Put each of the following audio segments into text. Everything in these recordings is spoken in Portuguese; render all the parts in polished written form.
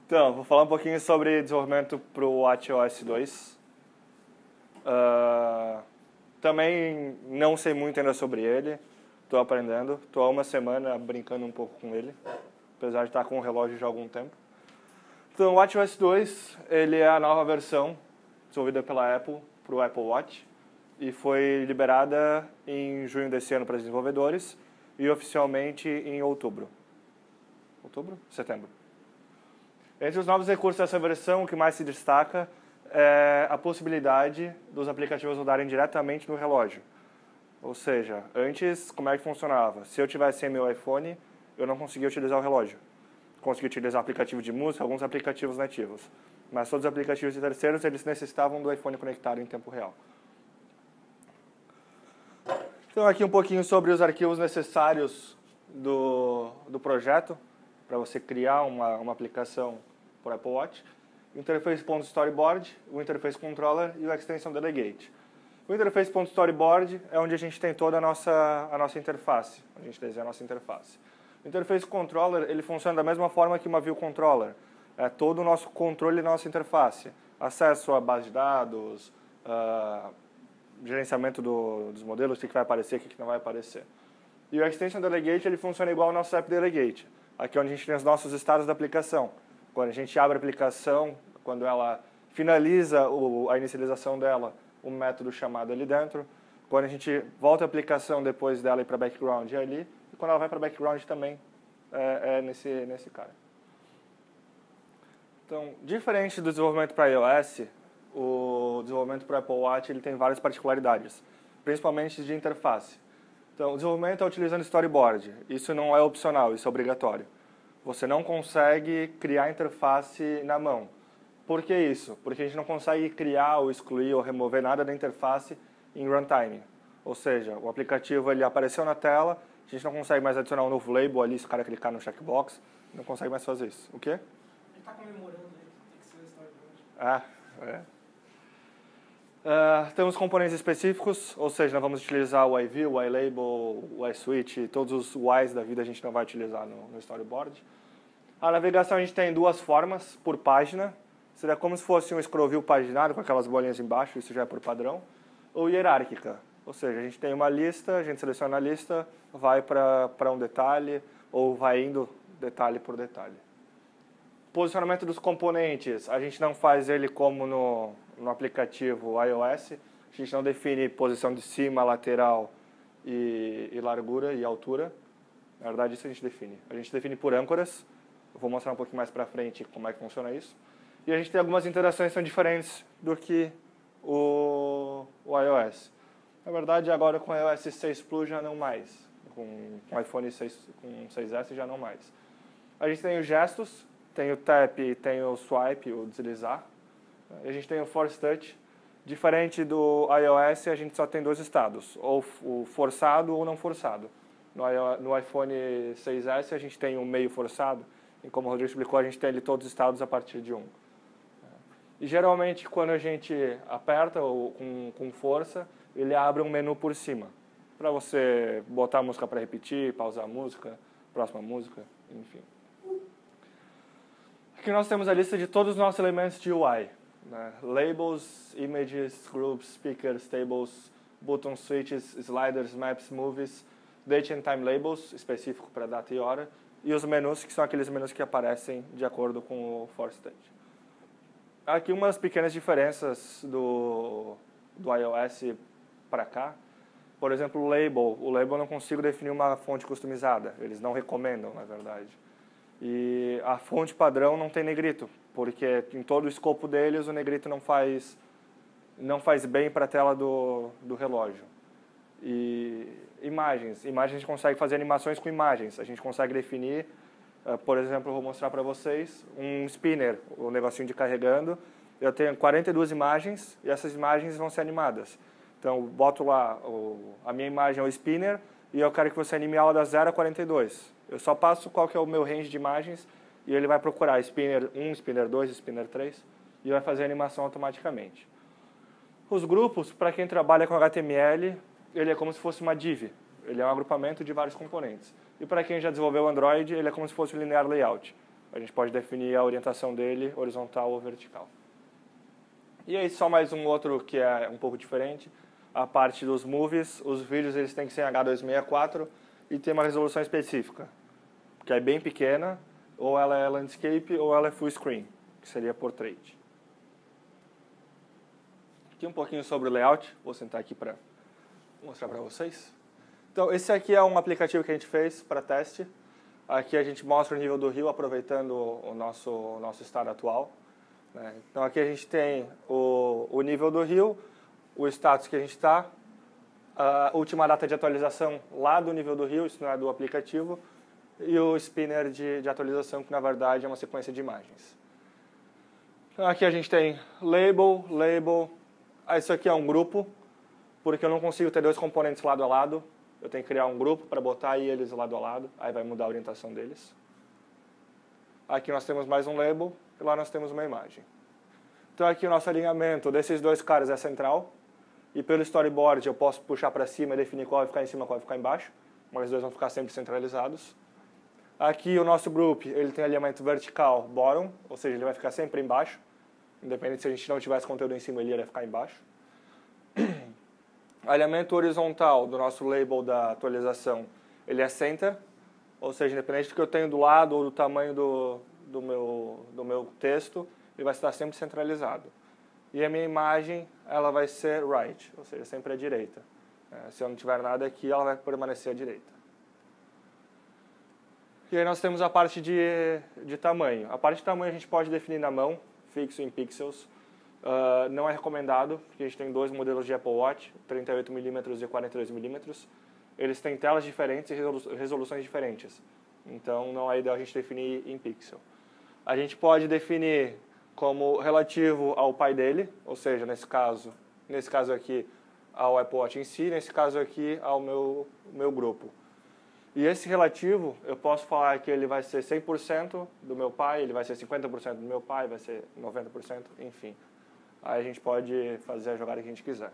Então, vou falar um pouquinho sobre desenvolvimento para o WatchOS 2. Também não sei muito ainda sobre ele, estou aprendendo. Estou há uma semana brincando um pouco com ele, apesar de estar com o relógio já há algum tempo. Então, o WatchOS 2 ele é a nova versão desenvolvida pela Apple para o Apple Watch e foi liberada em junho desse ano para os desenvolvedores e oficialmente em outubro. Setembro. Entre os novos recursos dessa versão, o que mais se destaca é a possibilidade dos aplicativos rodarem diretamente no relógio. Ou seja, antes, como é que funcionava? Se eu tivesse sem meu iPhone, eu não conseguia utilizar o relógio. Conseguia utilizar aplicativo de música, alguns aplicativos nativos. Mas todos os aplicativos de terceiros, eles necessitavam do iPhone conectado em tempo real. Então, aqui um pouquinho sobre os arquivos necessários do projeto, para você criar uma aplicação por Apple Watch. O interface.storyboard, o interface controller e o extension delegate. O interface.storyboard é onde a gente tem toda a nossa interface, onde a gente desenha a nossa interface. O interface controller ele funciona da mesma forma que uma view controller. É todo o nosso controle da nossa interface. Acesso à base de dados, gerenciamento dos modelos, o que vai aparecer, o que não vai aparecer. E o extension delegate ele funciona igual ao nosso app delegate. Aqui é onde a gente tem os nossos estados da aplicação. Quando a gente abre a aplicação, quando ela finaliza a inicialização dela, um método chamado ali dentro. Quando a gente volta a aplicação depois dela ir para background, é ali. E quando ela vai para background também é nesse cara. Então, diferente do desenvolvimento para iOS, o desenvolvimento para Apple Watch ele tem várias particularidades, principalmente de interface. Então, o desenvolvimento é utilizando storyboard. Isso não é opcional, isso é obrigatório. Você não consegue criar interface na mão. Por que isso? Porque a gente não consegue criar ou excluir ou remover nada da interface em runtime. Ou seja, o aplicativo ele apareceu na tela, a gente não consegue mais adicionar um novo label ali, se o cara clicar no checkbox, não consegue mais fazer isso. O quê? Ele está comemorando aí, tem que ser o storyboard. Temos componentes específicos, ou seja, nós vamos utilizar o iView, o iLabel, o iSwitch, todos os UIs da vida a gente não vai utilizar no storyboard. A navegação a gente tem duas formas, por página, seria como se fosse um scroll view paginado com aquelas bolinhas embaixo, isso já é por padrão, ou hierárquica, ou seja, a gente tem uma lista, a gente seleciona a lista, vai para um detalhe, ou vai indo detalhe por detalhe. Posicionamento dos componentes, a gente não faz ele como no aplicativo iOS, a gente não define posição de cima, lateral e largura e altura. Na verdade, isso a gente define. A gente define por âncoras, eu vou mostrar um pouquinho mais para frente como é que funciona isso. E a gente tem algumas interações que são diferentes do que o iOS. Na verdade, agora com o iOS 6 Plus já não mais, com o iPhone 6, com 6S já não mais. A gente tem os gestos, tem o tap, tem o swipe, o deslizar. E a gente tem o force touch. Diferente do iOS, a gente só tem dois estados, ou o forçado ou não forçado. No iPhone 6S a gente tem um meio forçado, e como o Rodrigo explicou, a gente tem ali todos os estados a partir de um. E geralmente quando a gente aperta com força, ele abre um menu por cima, para você botar a música para repetir, pausar a música, próxima música, enfim. Aqui nós temos a lista de todos os nossos elementos de UI. Né? Labels, images, groups, speakers, tables, buttons, switches, sliders, maps, movies, date and time labels, específico para data e hora, e os menus, que são aqueles menus que aparecem de acordo com o force touch. Aqui umas pequenas diferenças do iOS para cá. Por exemplo, o label eu não consigo definir uma fonte customizada, eles não recomendam, na verdade. E a fonte padrão não tem negrito, porque em todo o escopo deles o negrito não faz bem para a tela do relógio. E imagens a gente consegue fazer animações com imagens, a gente consegue definir, por exemplo, eu vou mostrar para vocês um spinner, o negocinho de carregando, eu tenho 42 imagens e essas imagens vão ser animadas. Então, eu boto lá, a minha imagem é o spinner e eu quero que você anime ela da 0 a 42. Eu só passo qual que é o meu range de imagens e ele vai procurar spinner 1, spinner 2, spinner 3 e vai fazer a animação automaticamente. Os grupos, para quem trabalha com HTML, ele é como se fosse uma div. Ele é um agrupamento de vários componentes. E para quem já desenvolveu Android, ele é como se fosse um linear layout. A gente pode definir a orientação dele, horizontal ou vertical. E aí só mais um outro que é um pouco diferente, a parte dos movies. Os vídeos eles têm que ser em H264 e tem uma resolução específica, que é bem pequena, ou ela é landscape ou ela é full screen, que seria portrait. Aqui um pouquinho sobre o layout, vou sentar aqui para mostrar para vocês. Então, esse aqui é um aplicativo que a gente fez para teste. Aqui a gente mostra o nível do rio aproveitando o nosso estado atual. Então, aqui a gente tem o nível do rio, o status que a gente está, a última data de atualização lá do nível do rio, isso não é do aplicativo, e o spinner de atualização, que na verdade é uma sequência de imagens. Então, aqui a gente tem label. Isso aqui é um grupo, porque eu não consigo ter dois componentes lado a lado. Eu tenho que criar um grupo para botar eles lado a lado, aí vai mudar a orientação deles. Aqui nós temos mais um label, e lá nós temos uma imagem. Então aqui o nosso alinhamento desses dois caras é central, e pelo storyboard eu posso puxar para cima e definir qual vai ficar em cima e qual vai ficar embaixo, mas os dois vão ficar sempre centralizados. Aqui o nosso group, ele tem alinhamento vertical bottom, ou seja, ele vai ficar sempre embaixo. Independente se a gente não tivesse conteúdo em cima, ele ia ficar embaixo. Alinhamento horizontal do nosso label da atualização, ele é center, ou seja, independente do que eu tenho do lado ou do tamanho do meu texto, ele vai estar sempre centralizado. E a minha imagem, ela vai ser right, ou seja, sempre à direita. Se eu não tiver nada aqui, ela vai permanecer à direita. E aí nós temos a parte de tamanho. A parte de tamanho a gente pode definir na mão, fixo em pixels. Não é recomendado, porque a gente tem dois modelos de Apple Watch, 38mm e 42mm. Eles têm telas diferentes e resoluções diferentes. Então não é ideal a gente definir em pixel. A gente pode definir como relativo ao pai dele, ou seja, nesse caso aqui ao Apple Watch em si, nesse caso aqui ao meu grupo. E esse relativo, eu posso falar que ele vai ser 100% do meu pai, ele vai ser 50% do meu pai, vai ser 90%, enfim. Aí a gente pode fazer a jogada que a gente quiser.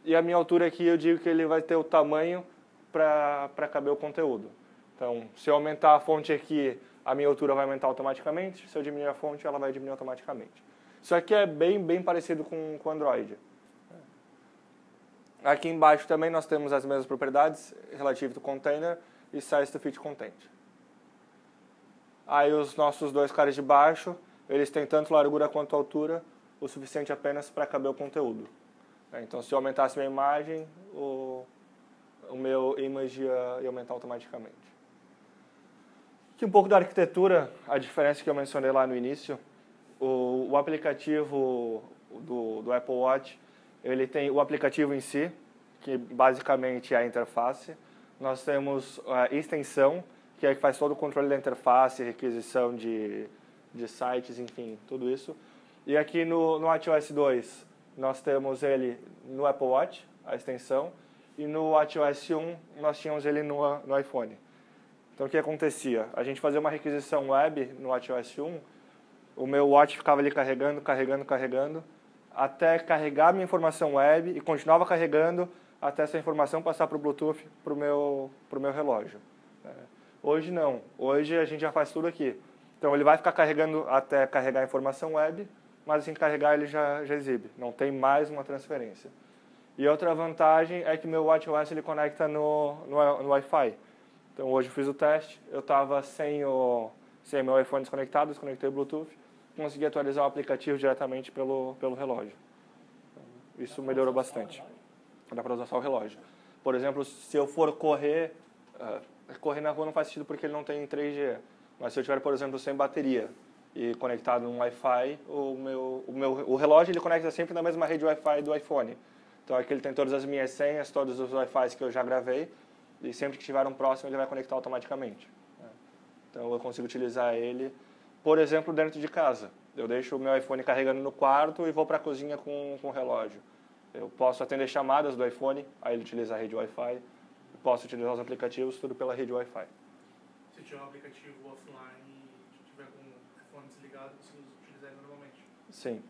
E a minha altura aqui, eu digo que ele vai ter o tamanho para caber o conteúdo. Então, se eu aumentar a fonte aqui, a minha altura vai aumentar automaticamente. Se eu diminuir a fonte, ela vai diminuir automaticamente. Isso aqui é bem parecido com o Android. Aqui embaixo também nós temos as mesmas propriedades, Relative to Container e Size to Fit Content. Aí os nossos dois caras de baixo, eles têm tanto largura quanto altura, o suficiente apenas para caber o conteúdo. Então, se eu aumentasse minha imagem, o meu image ia aumentar automaticamente. Aqui um pouco da arquitetura, a diferença que eu mencionei lá no início. O aplicativo do Apple Watch, ele tem o aplicativo em si, que basicamente é a interface. Nós temos a extensão, que é que faz todo o controle da interface, requisição de sites, enfim, tudo isso. E aqui no WatchOS 2, nós temos ele no Apple Watch, a extensão, e no WatchOS 1, nós tínhamos ele no iPhone. Então, o que acontecia? A gente fazia uma requisição web no WatchOS 1, o meu Watch ficava ali carregando, até carregar minha informação web e continuava carregando até essa informação passar para o Bluetooth para o meu relógio. Hoje não. Hoje a gente já faz tudo aqui. Então ele vai ficar carregando até carregar a informação web, mas assim que carregar ele já exibe. Não tem mais uma transferência. E outra vantagem é que meu WatchOS ele conecta no Wi-Fi. Então hoje eu fiz o teste, eu estava sem meu iPhone desconectado, desconectei o Bluetooth, consegui atualizar o aplicativo diretamente pelo relógio. Então, isso melhorou bastante. Dá para usar só o relógio. Por exemplo, se eu for correr na rua não faz sentido porque ele não tem 3G. Mas se eu tiver, por exemplo, sem bateria e conectado no Wi-Fi, o relógio ele conecta sempre na mesma rede Wi-Fi do iPhone. Então aqui ele tem todas as minhas senhas, todos os Wi-Fi que eu já gravei, e sempre que estiver um próximo ele vai conectar automaticamente. Então eu consigo utilizar ele, por exemplo, dentro de casa. Eu deixo o meu iPhone carregando no quarto e vou para a cozinha com o relógio. Eu posso atender chamadas do iPhone, aí ele utiliza a rede Wi-Fi. Posso utilizar os aplicativos, tudo pela rede Wi-Fi. Se tiver um aplicativo offline e tiver com o iPhone desligado, você utilizar ele normalmente? Sim,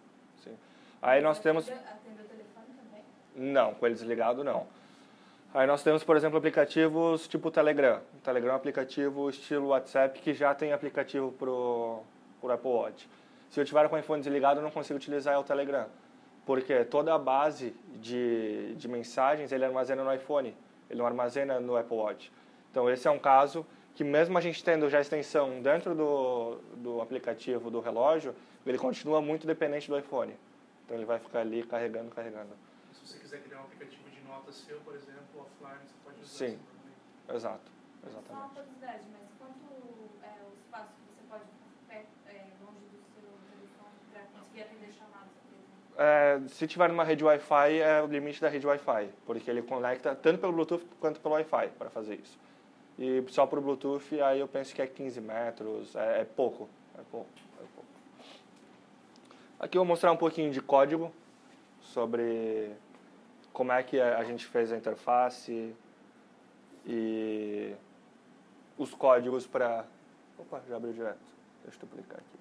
sim. Aí nós temos... Atender o telefone também? Não, com ele desligado não. Aí nós temos, por exemplo, aplicativos tipo o Telegram. O Telegram é um aplicativo estilo WhatsApp que já tem aplicativo para o Apple Watch. Se eu tiver com o iPhone desligado, eu não consigo utilizar o Telegram. Porque toda a base de mensagens ele armazena no iPhone, ele não armazena no Apple Watch. Então esse é um caso que mesmo a gente tendo já a extensão dentro do aplicativo do relógio, ele continua muito dependente do iPhone. Então ele vai ficar ali carregando. Se você quiser criar um aplicativo de notas seu, por exemplo, offline, você pode usar. Sim, exato. Só uma Exatamente. curiosidade, mas quanto é o espaço que você pode ficar longe do seu telefone para conseguir atender chamadas, por exemplo? Se tiver numa rede Wi-Fi, é o limite da rede Wi-Fi, porque ele conecta tanto pelo Bluetooth quanto pelo Wi-Fi para fazer isso. E só por Bluetooth, aí eu penso que é 15 metros, é pouco. Aqui eu vou mostrar um pouquinho de código sobre como é que a gente fez a interface e os códigos para... Opa, já abriu direto. Deixa eu duplicar aqui.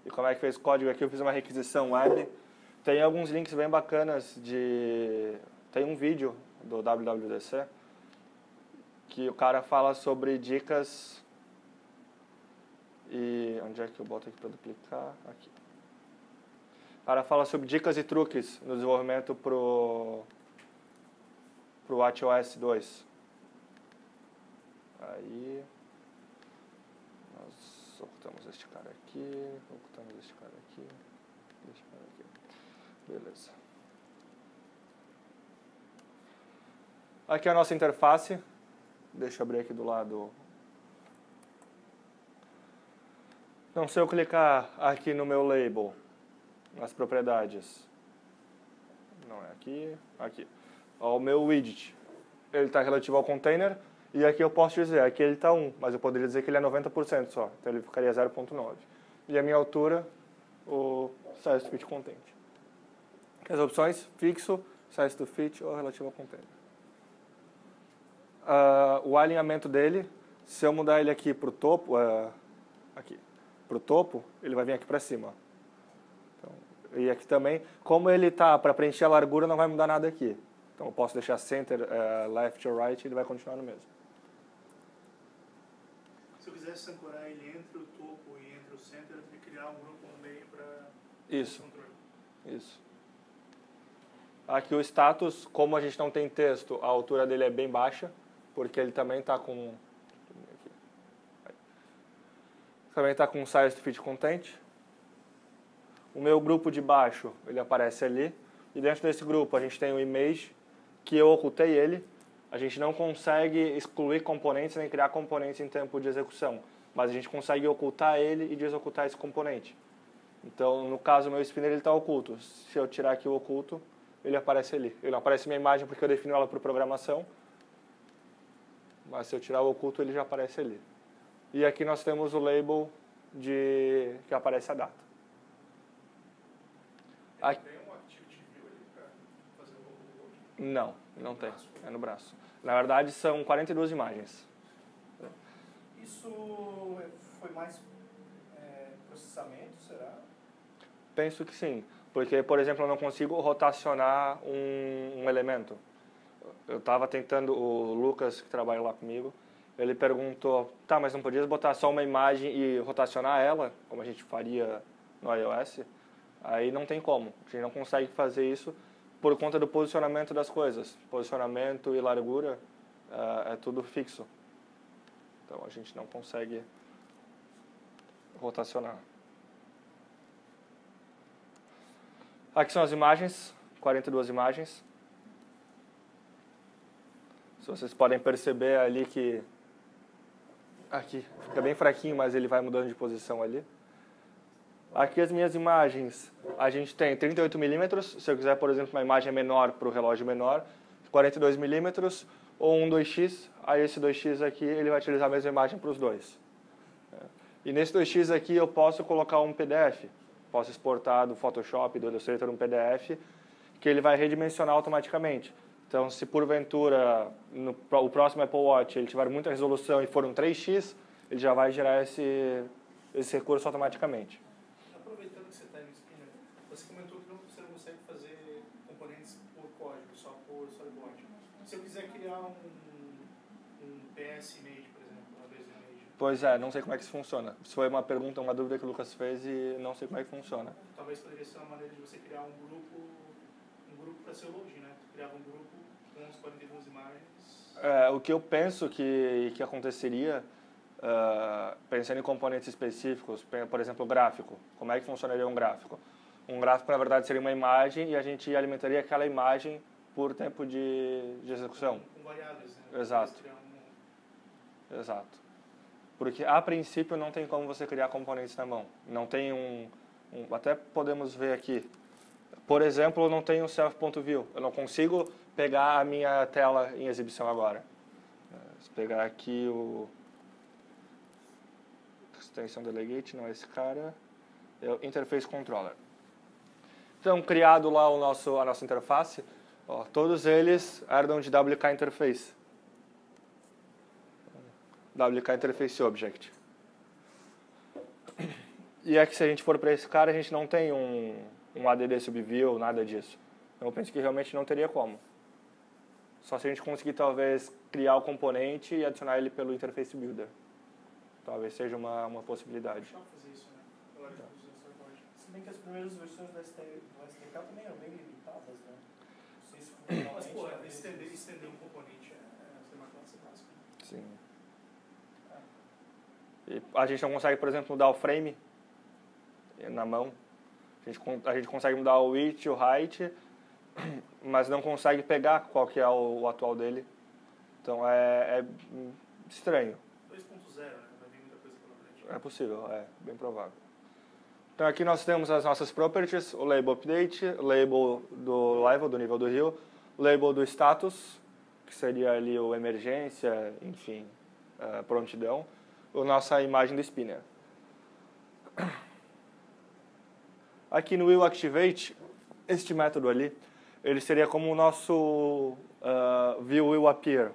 E como é que fez o código aqui? Eu fiz uma requisição web. Tem alguns links bem bacanas Tem um vídeo do WWDC que o cara fala sobre dicas... E onde é que eu boto aqui para duplicar? Aqui. O cara fala sobre dicas e truques no desenvolvimento pro WatchOS 2. Aí nós ocultamos este cara aqui, Beleza. Aqui é a nossa interface. Deixa eu abrir aqui do lado. Então, se eu clicar aqui no meu label, nas propriedades, não é aqui. Ó, o meu widget, ele está relativo ao container, e aqui eu posso dizer, aqui ele está 1, mas eu poderia dizer que ele é 90% só, então ele ficaria 0.9. E a minha altura, o size to fit content. As opções, fixo, size to fit ou relativo ao container. O alinhamento dele, se eu mudar ele aqui para o topo, ele vai vir aqui para cima. Então, e aqui também, como ele está para preencher a largura, não vai mudar nada aqui. Então eu posso deixar center, left ou right, ele vai continuar no mesmo. Se eu quisesse ancorar ele entre o topo e entre o center, eu teria que criar um grupo no meio para controle. Isso. Aqui o status, como a gente não tem texto, a altura dele é bem baixa, porque ele também está com... Também está com size to fit content. O meu grupo de baixo, ele aparece ali. E dentro desse grupo a gente tem o image, que eu ocultei ele. A gente não consegue excluir componentes nem criar componentes em tempo de execução. Mas a gente consegue ocultar ele e desocultar esse componente. Então, no caso, o meu spinner está oculto. Se eu tirar aqui o oculto, ele aparece ali. Ele não aparece minha imagem porque eu defino ela por programação. Mas se eu tirar o oculto, ele já aparece ali. E aqui nós temos o label que aparece a data. Tem um activity view ali para fazer o Não, não tem. É no braço. Na verdade, são 42 imagens. Isso foi mais processamento, será? Penso que sim. Porque, por exemplo, eu não consigo rotacionar um elemento. Eu estava tentando, o Lucas, que trabalha lá comigo, ele perguntou, tá, mas não podias botar só uma imagem e rotacionar ela, como a gente faria no iOS? Aí não tem como. A gente não consegue fazer isso por conta do posicionamento das coisas. Posicionamento e largura é tudo fixo. Então a gente não consegue rotacionar. Aqui são as imagens, 42 imagens. Se vocês podem perceber ali que aqui fica bem fraquinho, mas ele vai mudando de posição ali. Aqui as minhas imagens, a gente tem 38 milímetros, se eu quiser, por exemplo, uma imagem menor para o relógio menor, 42 milímetros ou um 2x, aí esse 2x aqui ele vai utilizar a mesma imagem para os dois. E nesse 2x aqui eu posso colocar um PDF, posso exportar do Photoshop, do Illustrator um PDF, que ele vai redimensionar automaticamente. Então, se porventura o próximo Apple Watch ele tiver muita resolução e for um 3x, ele já vai gerar esse recurso automaticamente. Aproveitando que você está no spinner, você comentou que você não consegue fazer chamar um PS Image, por exemplo, uma vez Image? Pois é, não sei como é que isso funciona. Isso foi uma pergunta, uma dúvida que o Lucas fez e não sei como é que funciona. Talvez poderia ser uma maneira de você criar um grupo para seu login, né? Tu criava um grupo com as 42 imagens. O que eu penso que aconteceria, pensando em componentes específicos, por exemplo, o gráfico. Como é que funcionaria um gráfico? Um gráfico, na verdade, seria uma imagem e a gente alimentaria aquela imagem por tempo de execução. Com variáveis, né? Exato. Exato. Porque, a princípio, não tem como você criar componentes na mão. Não tem até podemos ver aqui. Por exemplo, eu não tenho um self.view. Eu não consigo pegar a minha tela em exibição agora. Se pegar aqui o extension delegate, não é esse cara, é o interface controller. Então, criado lá a nossa interface, todos eles herdam de WK interface. WK interface object. E é que se a gente for para esse cara, a gente não tem um add subview, nada disso. Então, eu penso que realmente não teria como. Só se a gente conseguir, talvez, criar o componente e adicionar ele pelo interface builder. Talvez seja uma possibilidade. Deixa eu fazer isso, né? Se bem que as primeiras versões do SDK também eram bem limitadas, né? Não sei se mas, pô, estender um componente é uma classe básica. Sim. E a gente não consegue, por exemplo, mudar o frame na mão. A gente consegue mudar o width, o height, mas não consegue pegar qual que é o atual dele. Então é estranho. 2.0, né? Vai vir muita coisa pela frente. É possível, é bem provável. Então aqui nós temos as nossas properties, o label update, o label do level, do nível do rio, o label do status, que seria ali o emergência, enfim, prontidão, a nossa imagem do spinner. Aqui no willActivate, este método ali, ele seria como o nosso viewWillAppear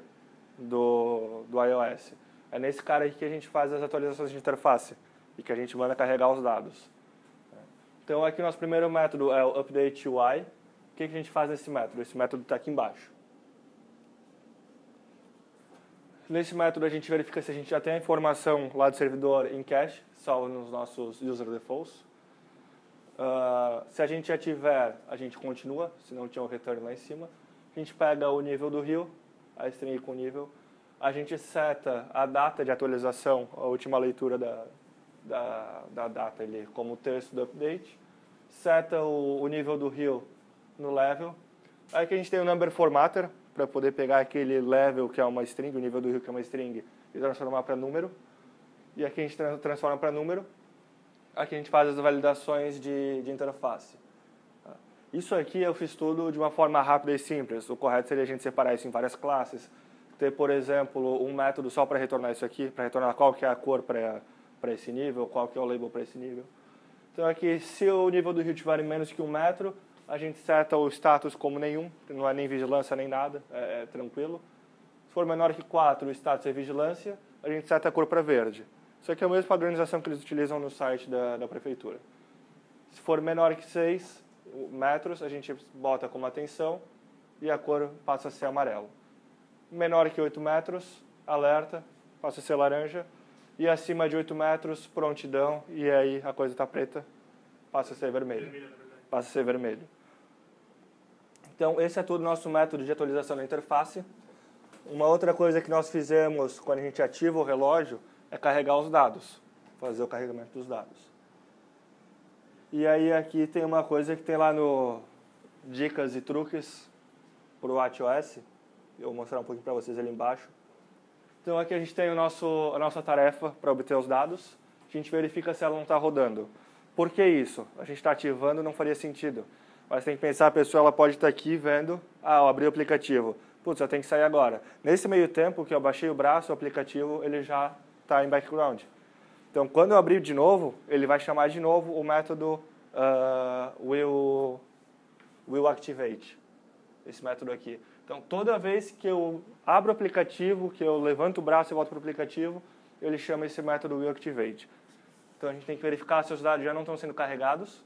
do iOS. É nesse cara aqui que a gente faz as atualizações de interface e que a gente manda carregar os dados. Então aqui o nosso primeiro método é o updateUI. O que a gente faz nesse método? Esse método está aqui embaixo. Nesse método a gente verifica se a gente já tem a informação lá do servidor em cache, salvo nos nossos user defaults. Se a gente já tiver, a gente continua, se não tinha o return lá em cima. A gente pega o nível do rio, a string com nível. A gente seta a data de atualização, a última leitura da data ali, como texto do update. Seta o nível do rio no level. Aí que a gente tem o number formatter, para poder pegar aquele level que é uma string, o nível do rio que é uma string, e transformar para número. E aqui a gente transforma para número. Aqui a gente faz as validações de interface. Isso aqui eu fiz tudo de uma forma rápida e simples. O correto seria a gente separar isso em várias classes. Ter, por exemplo, um método só para retornar isso aqui, para retornar qual que é a cor para esse nível, qual que é o label para esse nível. Então aqui, se o nível do rio tiver menos que 1 metro, a gente seta o status como nenhum, não é nem vigilância nem nada, é tranquilo. Se for menor que 4, o status é vigilância, a gente seta a cor para verde. Isso aqui é a mesma padronização que eles utilizam no site da prefeitura. Se for menor que 6 metros, a gente bota como atenção e a cor passa a ser amarelo. Menor que 8 metros, alerta, passa a ser laranja. E acima de 8 metros, prontidão, e aí a coisa está preta, passa a ser vermelho. Passa a ser vermelho. Então, esse é todo o nosso método de atualização da interface. Uma outra coisa que nós fizemos quando a gente ativa o relógio é carregar os dados, fazer o carregamento dos dados. E aí aqui tem uma coisa que tem lá no Dicas e Truques para o WatchOS. Eu vou mostrar um pouquinho para vocês ali embaixo. Então aqui a gente tem a nossa tarefa para obter os dados. A gente verifica se ela não está rodando. Por que isso? A gente está ativando, não faria sentido. Mas tem que pensar, a pessoa ela pode estar aqui vendo, eu abri o aplicativo. Putz, eu tenho que sair agora. Nesse meio tempo que eu baixei o braço, o aplicativo ele já está em background. Então, quando eu abrir de novo, ele vai chamar de novo o método willActivate. Esse método aqui. Então, toda vez que eu abro o aplicativo, que eu levanto o braço e volto para o aplicativo, ele chama esse método willActivate. Então, a gente tem que verificar se os dados já não estão sendo carregados.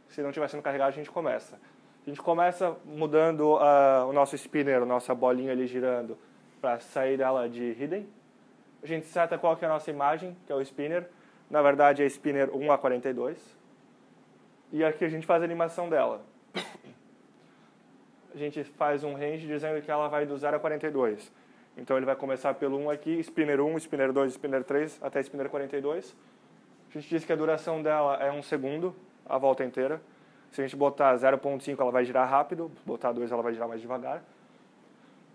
Se não estiver sendo carregado, a gente começa. A gente começa mudando o nosso spinner, a nossa bolinha ali girando, para sair dela de hidden. A gente seta qual que é a nossa imagem, que é o spinner. Na verdade é spinner 1 a 42. E aqui a gente faz a animação dela. A gente faz um range dizendo que ela vai do 0 a 42. Então ele vai começar pelo 1 aqui, spinner 1, spinner 2, spinner 3, até spinner 42. A gente diz que a duração dela é 1 segundo, a volta inteira. Se a gente botar 0.5, ela vai girar rápido, botar 2, ela vai girar mais devagar.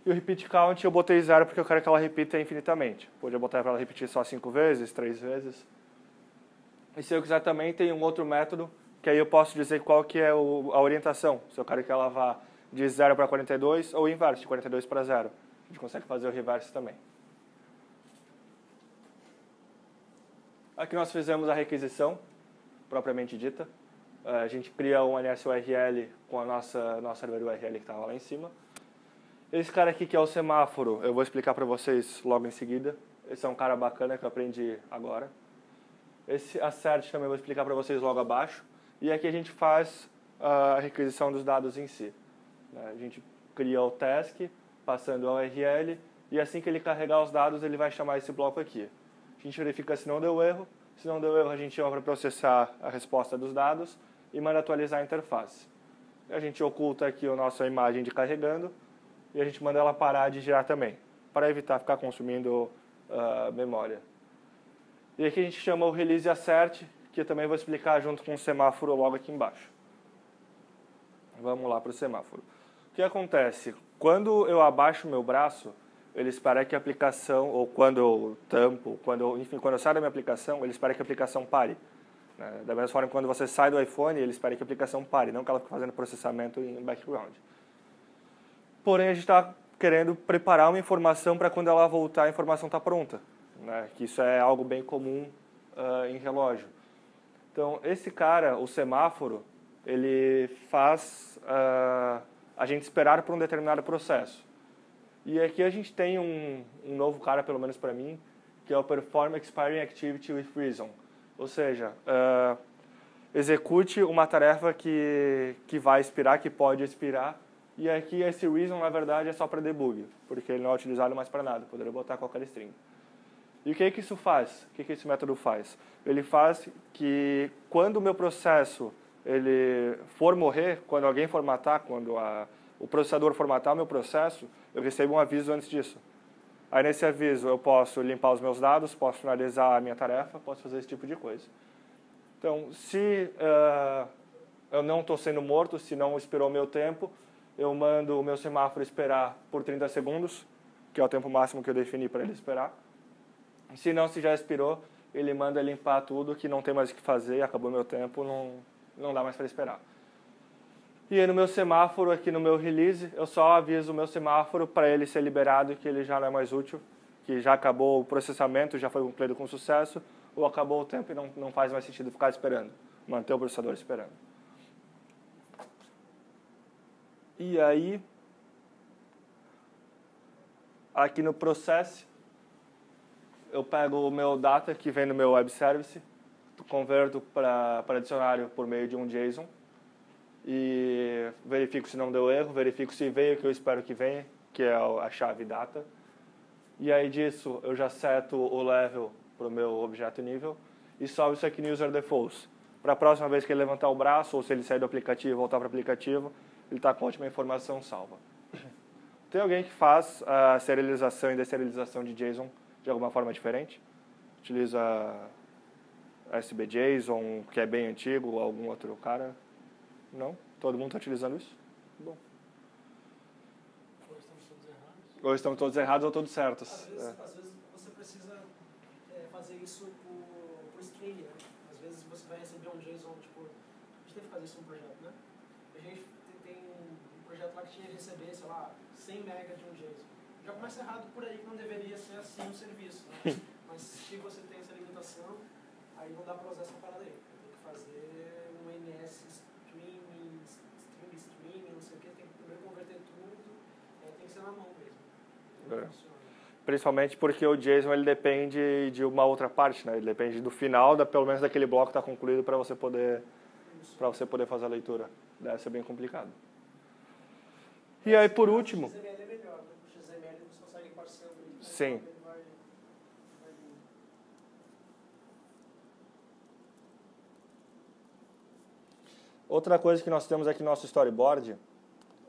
E o repeat count eu botei 0 porque eu quero que ela repita infinitamente. Podia botar para ela repetir só 5 vezes, 3 vezes. E se eu quiser também, tem um outro método, que aí eu posso dizer qual que é a orientação. Se eu quero que ela vá de 0 para 42 ou o inverso, de 42 para 0. A gente consegue fazer o reverse também. Aqui nós fizemos a requisição, propriamente dita. A gente cria um NSURL com a nossa server URL que estava lá em cima. Esse cara aqui que é o semáforo, eu vou explicar para vocês logo em seguida. Esse é um cara bacana que eu aprendi agora. Esse assert também eu vou explicar para vocês logo abaixo. E aqui a gente faz a requisição dos dados em si. A gente cria o task, passando a URL, e assim que ele carregar os dados, ele vai chamar esse bloco aqui. A gente verifica se não deu erro. Se não deu erro, a gente chama para processar a resposta dos dados e manda atualizar a interface. A gente oculta aqui a nossa imagem de carregando e a gente manda ela parar de girar também, para evitar ficar consumindo memória. E aqui a gente chama o release assert, que eu também vou explicar junto com o semáforo logo aqui embaixo. Vamos lá para o semáforo. O que acontece? Quando eu abaixo o meu braço, ele espera que a aplicação, ou quando eu tampo, quando eu saio da minha aplicação, ele espera que a aplicação pare. Da mesma forma, quando você sai do iPhone, ele espera que a aplicação pare, não que ela fique fazendo processamento em background. Porém, a gente está querendo preparar uma informação para quando ela voltar, a informação está pronta. Que isso é algo bem comum em relógio. Então, esse cara, o semáforo, ele faz a gente esperar por um determinado processo. E aqui a gente tem um novo cara, pelo menos para mim, que é o Perform Expiring Activity with Reason. Ou seja, execute uma tarefa que vai expirar, que pode expirar. E aqui esse reason, na verdade, é só para debug, porque ele não é utilizado mais para nada. Poderia botar qualquer string. E o que isso faz? O que esse método faz? Ele faz que quando o meu processo ele for morrer, quando alguém formatar, quando o processador formatar o meu processo, eu recebo um aviso antes disso. Aí nesse aviso eu posso limpar os meus dados, posso finalizar a minha tarefa, posso fazer esse tipo de coisa. Então, se eu não estou sendo morto, se não expirou o meu tempo, eu mando o meu semáforo esperar por 30 segundos, que é o tempo máximo que eu defini para ele esperar. Se não, se já expirou, ele manda limpar tudo, que não tem mais o que fazer, acabou meu tempo, não dá mais para esperar. E aí no meu semáforo, aqui no meu release, eu só aviso o meu semáforo para ele ser liberado, que ele já não é mais útil, que já acabou o processamento, já foi concluído com sucesso, ou acabou o tempo e não faz mais sentido ficar esperando, manter o processador esperando. E aí, aqui no Process, eu pego o meu data que vem no meu web service, converto para dicionário por meio de um JSON e verifico se não deu erro, verifico se veio o que eu espero que venha, que é a chave data. E aí disso eu já seto o level para o meu objeto nível e salvo isso aqui no user defaults. Para a próxima vez que ele levantar o braço ou se ele sair do aplicativo e voltar para o aplicativo, ele está com a última informação salva. Tem alguém que faz a serialização e deserialização de JSON de alguma forma diferente? Utiliza SBJSON, que é bem antigo, ou algum outro cara? Não? Todo mundo está utilizando isso? Bom. Ou estamos todos errados ou todos certos. Às vezes você precisa fazer isso por string, né? Às vezes você vai receber um JSON, tipo, a gente teve que fazer isso no projeto, né? A gente tem um projeto lá que tinha que receber, sei lá, 100 MB de um JSON. Já começa errado por aí, que não deveria ser assim o serviço, né? Mas se você tem essa limitação, aí não dá para usar essa parada aí. Tem que fazer um NS streaming, não sei o que, tem que primeiro converter tudo, tem que ser na mão mesmo. Principalmente porque o JSON ele depende de uma outra parte, né? Ele depende do final, pelo menos daquele bloco estar concluído para você poder fazer a leitura. Deve ser bem complicado. E aí, por último... O XML é melhor, né? O XML você consegue ir passando. Sim. Ele vai... Outra coisa que nós temos aqui no nosso storyboard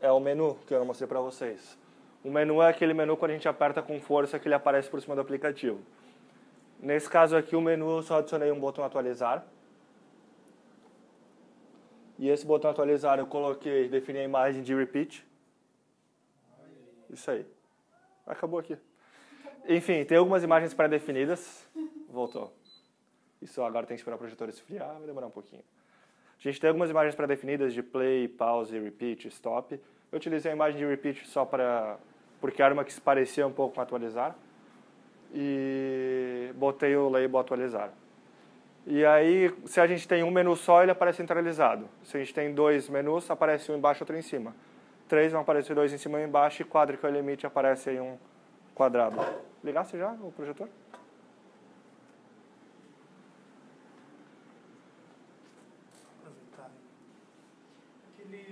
é o menu, que eu não mostrei para vocês. O menu é aquele menu quando a gente aperta com força que ele aparece por cima do aplicativo. Nesse caso aqui, o menu eu só adicionei um botão atualizar. E esse botão atualizar eu coloquei, defini a imagem de repeat. Isso aí. Acabou aqui. Enfim, tem algumas imagens pré-definidas. Voltou. Isso agora tem que esperar o projetor esfriar, vai demorar um pouquinho. A gente tem algumas imagens pré-definidas de play, pause, repeat, stop. Eu utilizei a imagem de repeat só porque era uma que se parecia um pouco com atualizar. E botei o label atualizar. E aí, se a gente tem um menu só, ele aparece centralizado. Se a gente tem dois menus, aparece um embaixo e outro em cima. 3 vão aparecer dois em cima e embaixo, e quadricle limit aparece aí um quadrado. Ligasse já o projetor?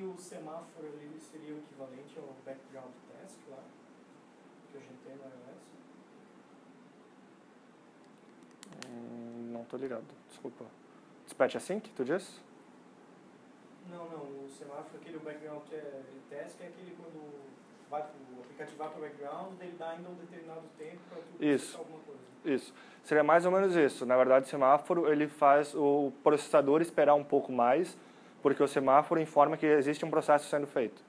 O semáforo ali seria o equivalente ao background task lá, que a gente tem no iOS? Não tô ligado, desculpa. Dispatch async, tu diz? Não, o semáforo, aquele background task é aquele quando o aplicativo vai para o background, ele dá ainda um determinado tempo para tu processar alguma coisa. Isso. Seria mais ou menos isso. Na verdade, o semáforo ele faz o processador esperar um pouco mais, porque o semáforo informa que existe um processo sendo feito.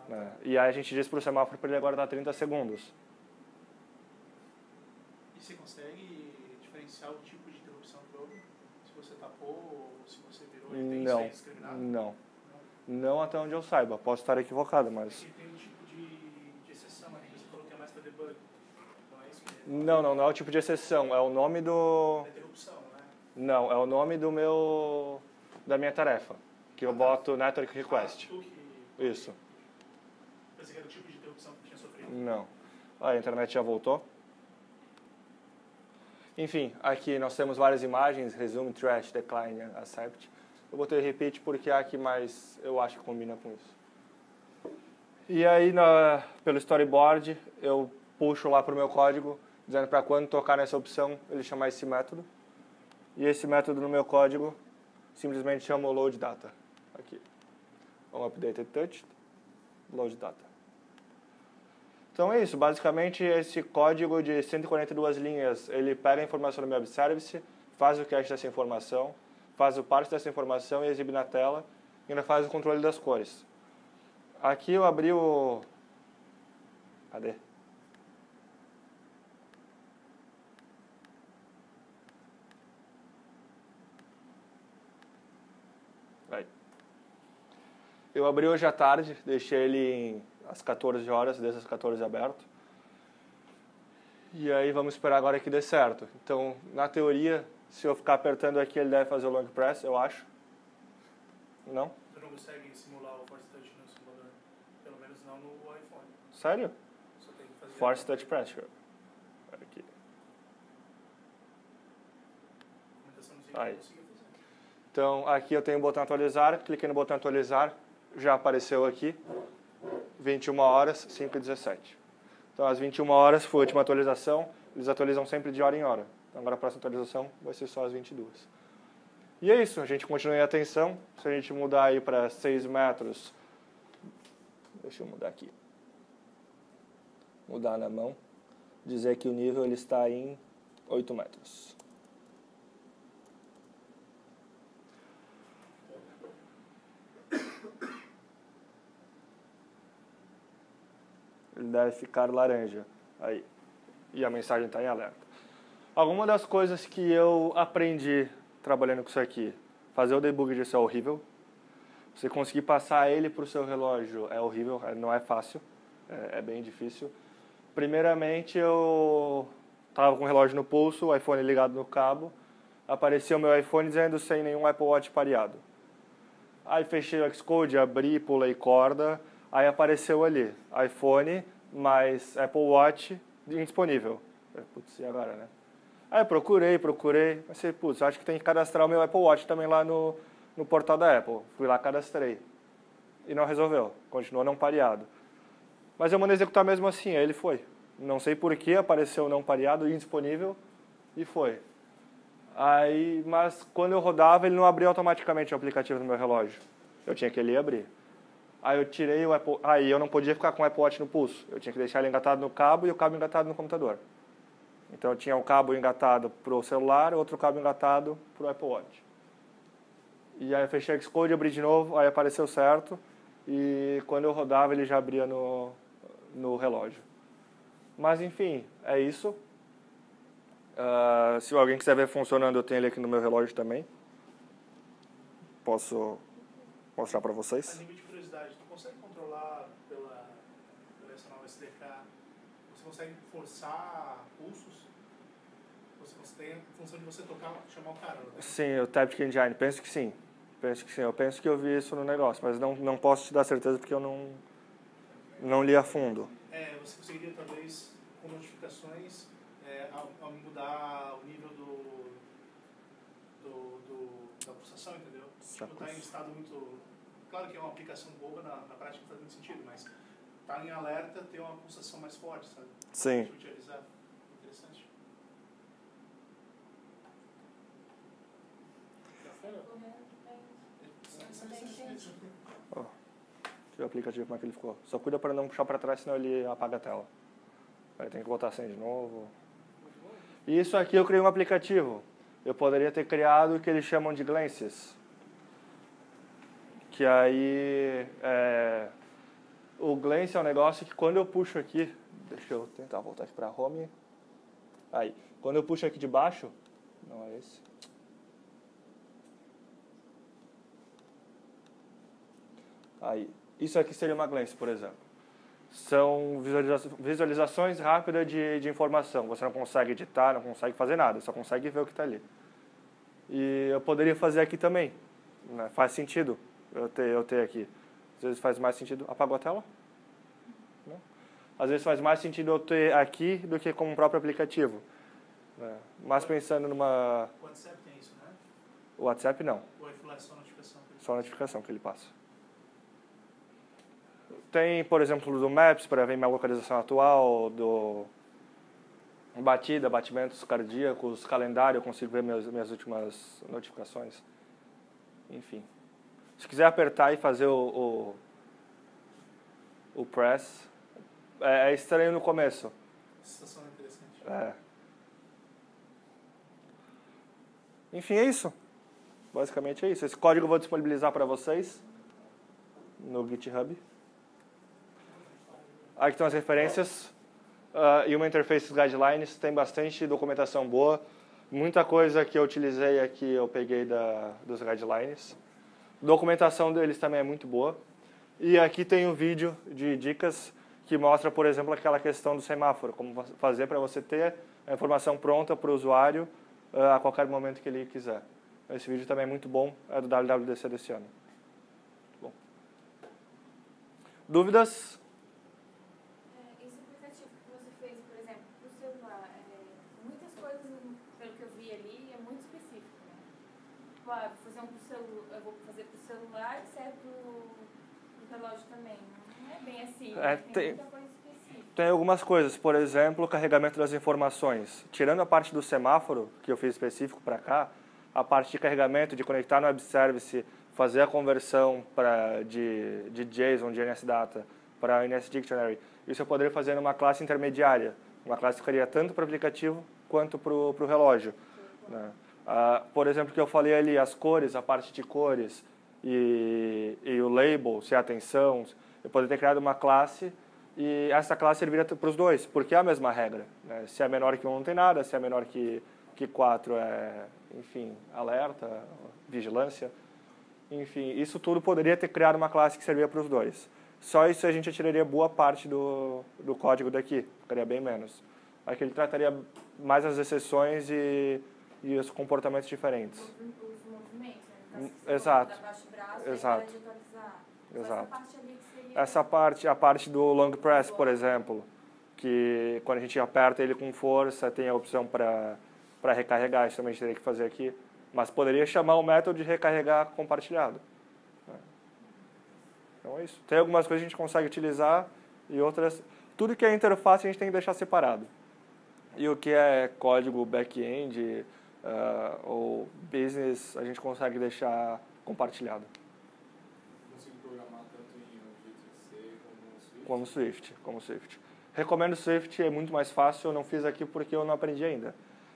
Né? E aí a gente diz para o semáforo para ele aguardar 30 segundos. E você consegue diferenciar o tipo de interrupção que houve? Se você tapou ou se você virou e tem isso aí discriminado? Não até onde eu saiba. Posso estar equivocado, mas... Porque tem um tipo de exceção ali que você falou que é mais para debug. Não é isso que é? Não é o tipo de exceção. É o nome do... É interrupção, né? Não, é o nome da minha tarefa. Que eu boto network request. Isso. Pensei que era o tipo de interrupção que tinha sofrido. Não. A internet já voltou. Enfim, aqui nós temos várias imagens, resume, trash, decline, accept. Eu botei repeat porque é a que mais eu acho que combina com isso. E aí, pelo storyboard, eu puxo lá para o meu código, dizendo para quando tocar nessa opção, ele chamar esse método. E esse método no meu código simplesmente chama o load data. Aqui. On updated touch, load data. Então é isso, basicamente esse código de 142 linhas, ele pega a informação do meu web service, faz o cache dessa informação, faz o parse dessa informação e exibe na tela, e ainda faz o controle das cores. Aqui eu abri o... Cadê? Aí. Eu abri hoje à tarde, deixei ele às 14 horas, desde as 14 aberto. E aí vamos esperar agora que dê certo. Então, na teoria, se eu ficar apertando aqui, ele deve fazer o long press, eu acho. Não? Você não consegue simular o Force Touch no simulador? Pelo menos não no iPhone. Sério? Só tem que fazer Force Touch Pressure. Aqui. Aí. Então, aqui eu tenho o botão atualizar, cliquei no botão atualizar, já apareceu aqui, 21 horas, 5h17. Então, às 21 horas foi a última atualização, eles atualizam sempre de hora em hora. Então, agora a próxima atualização vai ser só às 22. E é isso, a gente continua em atenção, se a gente mudar aí para 6 metros, deixa eu mudar aqui, mudar na mão, dizer que o nível ele está em 8 metros. Ele deve ficar laranja. Aí. E a mensagem está em alerta. Alguma das coisas que eu aprendi trabalhando com isso aqui. Fazer o debug disso é horrível. Você conseguir passar ele para o seu relógio é horrível, não é fácil. É bem difícil. Primeiramente, eu estava com o relógio no pulso, o iPhone ligado no cabo. Apareceu o meu iPhone dizendo sem nenhum Apple Watch pareado. Aí fechei o Xcode, abri, pulei corda. Aí apareceu ali, iPhone mais Apple Watch indisponível. Putz, e agora, né? Aí eu procurei, pensei, putz, acho que tem que cadastrar o meu Apple Watch também lá no portal da Apple. Fui lá, cadastrei. E não resolveu, continuou não pareado. Mas eu mandei executar mesmo assim, aí ele foi. Não sei por que apareceu não pareado, indisponível, e foi. Aí, mas quando eu rodava, ele não abria automaticamente o aplicativo no meu relógio. Eu tinha que ele abrir. Aí eu tirei o Apple... Aí eu não podia ficar com o Apple Watch no pulso. Eu tinha que deixar ele engatado no cabo e o cabo engatado no computador. Então eu tinha o cabo engatado para o celular e outro cabo engatado para o Apple Watch. E aí eu fechei o Xcode, abri de novo, aí apareceu certo. E quando eu rodava, ele já abria no relógio. Mas enfim, é isso. Se alguém quiser ver funcionando, eu tenho ele aqui no meu relógio também. Posso mostrar para vocês. A nível de curiosidade, tu consegue controlar pela essa nova SDK? Você consegue forçar pulsos? Você tem a função de você tocar, chamar o cara? Né? Sim, o Taptic Engine, penso que sim. Eu penso que eu vi isso no negócio, mas não posso te dar certeza porque eu não li a fundo. Você conseguiria talvez com notificações ao mudar o nível da pulsação, entendeu? Tipo, tá em estado muito... Claro que é uma aplicação boba, na prática não faz muito sentido, mas tá em alerta, ter uma pulsação mais forte, sabe? Sim. Utilizar. Interessante. Deixa eu ver o aplicativo como é que ele ficou. Só cuida para não puxar para trás, senão ele apaga a tela. Aí tem que botar a senha de novo. E isso aqui eu criei um aplicativo. Eu poderia ter criado o que eles chamam de Glances. Que aí... o Glance é um negócio que quando eu puxo aqui... Deixa eu tentar voltar aqui para Home. Aí. Quando eu puxo aqui de baixo... Não é esse. Aí. Isso aqui seria uma Glance, por exemplo. São visualizações rápidas de informação. Você não consegue editar, não consegue fazer nada, só consegue ver o que está ali. E eu poderia fazer aqui também. Né? Faz sentido eu ter aqui. Às vezes faz mais sentido... Apagou a tela? Não? Às vezes faz mais sentido eu ter aqui do que com o próprio aplicativo. Né? Mas pensando numa... O WhatsApp tem isso, né? O WhatsApp não. Ou é só notificação? Só notificação que ele passa. Tem, por exemplo, do Maps, para ver minha localização atual, do batida, batimentos cardíacos, calendário, eu consigo ver minhas últimas notificações. Enfim. Se quiser apertar e fazer o press, é estranho no começo. Sensação interessante. Enfim, é isso. Basicamente é isso. Esse código eu vou disponibilizar para vocês no GitHub. Aqui estão as referências. Human Interfaces Guidelines, tem bastante documentação boa. Muita coisa que eu utilizei aqui eu peguei dos guidelines. A documentação deles também é muito boa. E aqui tem um vídeo de dicas que mostra, por exemplo, aquela questão do semáforo. Como fazer para você ter a informação pronta para o usuário a qualquer momento que ele quiser. Esse vídeo também é muito bom, é do WWDC desse ano. Bom. Dúvidas? Esse aplicativo que você fez, por exemplo, para o celular, muitas coisas, pelo que eu vi ali, é muito específico, né? Claro, eu vou fazer para o celular e serve para o relógio também. Não é bem assim, tem muita coisa específica. Tem algumas coisas, por exemplo, o carregamento das informações. Tirando a parte do semáforo, que eu fiz específico para cá, a parte de carregamento, de conectar no web service, fazer a conversão de JSON, de NSData, para NS Dictionary, isso eu poderia fazer numa classe intermediária. Uma classe que ficaria tanto para o aplicativo quanto para o relógio. Né? Por exemplo, que eu falei ali, as cores, a parte de cores e o label, se é atenção, eu poderia ter criado uma classe e essa classe serviria para os dois, porque é a mesma regra. Né? Se é menor que 1 não tem nada, se é menor que 4 é, enfim, alerta, vigilância. Enfim, isso tudo poderia ter criado uma classe que servia para os dois. Só isso a gente tiraria boa parte do código daqui, ficaria bem menos. Aqui ele trataria mais as exceções e os comportamentos diferentes. Os movimentos, né? Exato. Abaixo o braço, Exato. de atualizar. Exato. Essa parte ali que seria... Essa parte, a parte do long press, por exemplo, que quando a gente aperta ele com força, tem a opção para recarregar, isso também a gente teria que fazer aqui. Mas poderia chamar o método de recarregar compartilhado. Então é isso. Tem algumas coisas que a gente consegue utilizar e outras... Tudo que é interface a gente tem que deixar separado. E o que é código back-end ou business, a gente consegue deixar compartilhado. Consigo programar tanto em Objective-C como Swift? Como Swift. Recomendo Swift, é muito mais fácil, eu não fiz aqui porque eu não aprendi ainda.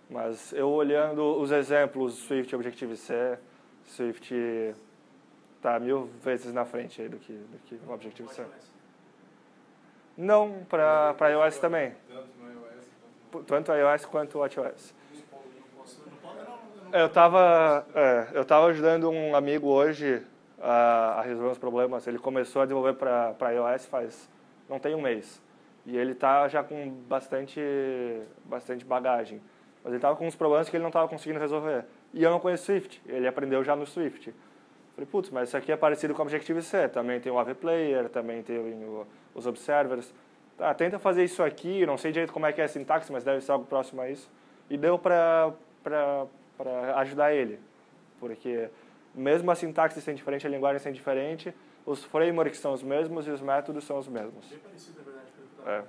Mas eu olhando os exemplos, Swift, Objective-C, Swift está 1000 vezes na frente aí do que o Objective-C. Não, para iOS também. Tanto no iOS quanto no... Tanto iOS quanto WatchOS. Não Eu tava ajudando um amigo hoje a resolver uns problemas. Ele começou a desenvolver para iOS não tem um mês. E ele tá já com bastante bagagem. Mas ele tava com uns problemas que ele não tava conseguindo resolver. E eu não conheço Swift. Ele aprendeu já no Swift. Falei, putz, mas isso aqui é parecido com o Objective-C. Também tem o AV Player, também tem os observers. Tá, tenta fazer isso aqui. Não sei direito como é que é a sintaxe, mas deve ser algo próximo a isso. E deu para ajudar ele. Porque mesmo a sintaxe sendo diferente, a linguagem sendo diferente, os frameworks são os mesmos e os métodos são os mesmos. Bem parecido, na verdade, com o que eu É. tava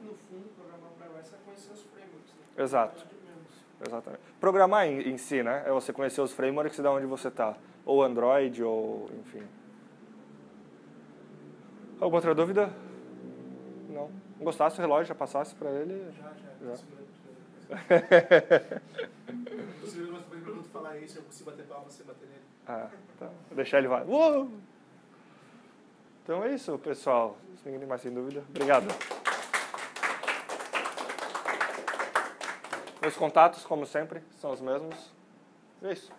No fundo, programar para iOS é conhecer os frameworks. Né? Exato. É menos. Exatamente. Programar em si, né? É você conhecer os frameworks e de onde você está. Ou Android, ou enfim. Alguma outra dúvida? Não. Gostasse do relógio, já passasse para ele? Já. Inclusive, mas foi pergunta falar isso, eu consigo bater palma, você bater nele. Ah, tá. Vou deixar ele vai. Uou! Então é isso, pessoal. Se ninguém mais tem dúvida. Obrigado. Meus contatos, como sempre, são os mesmos. É isso.